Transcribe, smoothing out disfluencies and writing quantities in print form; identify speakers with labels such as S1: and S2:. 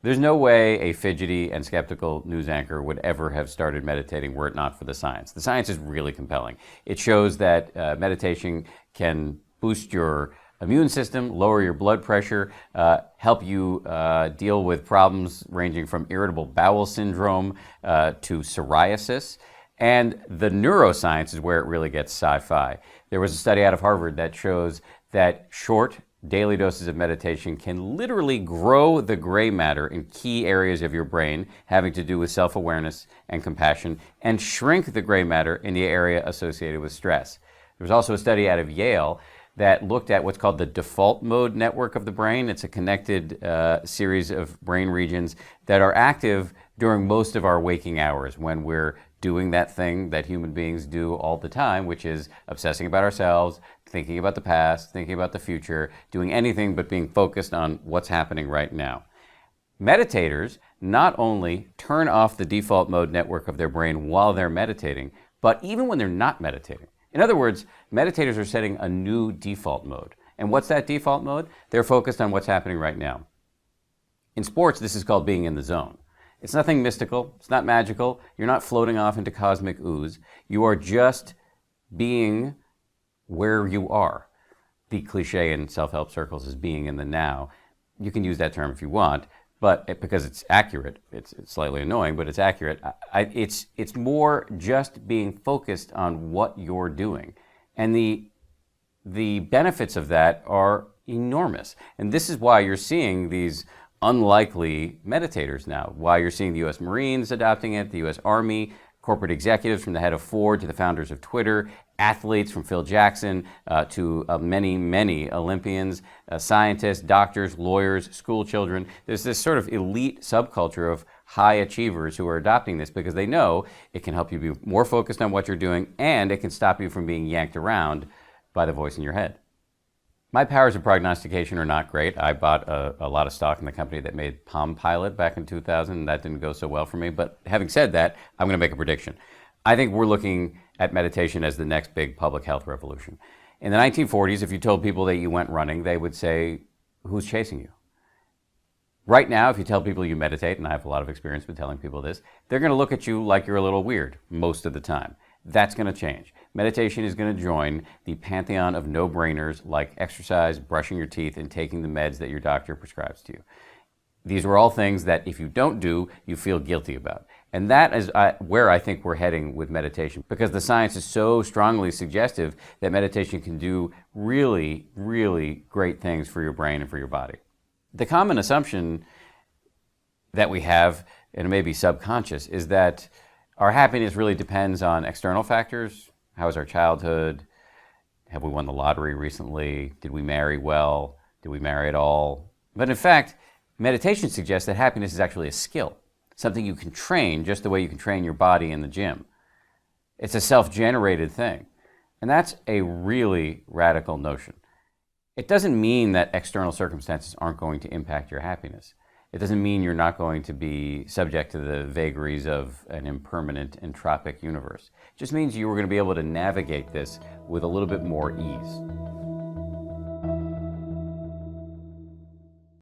S1: There's no way a fidgety and skeptical news anchor would ever have started meditating were it not for the science. The science is really compelling. It shows that meditation can boost your immune system, lower your blood pressure, help you deal with problems ranging from irritable bowel syndrome to psoriasis. And the neuroscience is where it really gets sci-fi. There was a study out of Harvard that shows that short daily doses of meditation can literally grow the gray matter in key areas of your brain having to do with self-awareness and compassion, and shrink the gray matter in the area associated with stress. There was also a study out of Yale that looked at what's called the default mode network of the brain. It's a connected series of brain regions that are active during most of our waking hours when we're doing that thing that human beings do all the time, which is obsessing about ourselves, thinking about the past, thinking about the future, doing anything but being focused on what's happening right now. Meditators not only turn off the default mode network of their brain while they're meditating, but even when they're not meditating. In other words, meditators are setting a new default mode. And what's that default mode? They're focused on what's happening right now. In sports, this is called being in the zone. It's nothing mystical. It's not magical. You're not floating off into cosmic ooze. You are just being where you are. The cliche in self-help circles is being in the now. You can use that term if you want, but because it's accurate, it's slightly annoying, but it's accurate. It's more just being focused on what you're doing. And the benefits of that are enormous. And this is why you're seeing these unlikely meditators now, why you're seeing the U.S. Marines adopting it, the U.S. Army, corporate executives from the head of Ford to the founders of Twitter, athletes from Phil Jackson to many, many Olympians, scientists, doctors, lawyers, school children. There's this sort of elite subculture of high achievers who are adopting this because they know it can help you be more focused on what you're doing, and it can stop you from being yanked around by the voice in your head. My powers of prognostication are not great. I bought a lot of stock in the company that made Palm Pilot back in 2000, and that didn't go so well for me. But having said that, I'm going to make a prediction. I think we're looking at meditation as the next big public health revolution. In the 1940s, if you told people that you went running, they would say, who's chasing you? Right now, if you tell people you meditate, and I have a lot of experience with telling people this, they're going to look at you like you're a little weird most of the time. That's going to change. Meditation is going to join the pantheon of no-brainers like exercise, brushing your teeth, and taking the meds that your doctor prescribes to you. These are all things that if you don't do, you feel guilty about. And that is where I think we're heading with meditation, because the science is so strongly suggestive that meditation can do really, really great things for your brain and for your body. The common assumption that we have, and it may be subconscious, is that our happiness really depends on external factors. How was our childhood? Have we won the lottery recently? Did we marry well? Did we marry at all? But in fact, meditation suggests that happiness is actually a skill, something you can train just the way you can train your body in the gym. It's a self-generated thing. And that's a really radical notion. It doesn't mean that external circumstances aren't going to impact your happiness. It doesn't mean you're not going to be subject to the vagaries of an impermanent entropic universe. It just means you are going to be able to navigate this with a little bit more ease.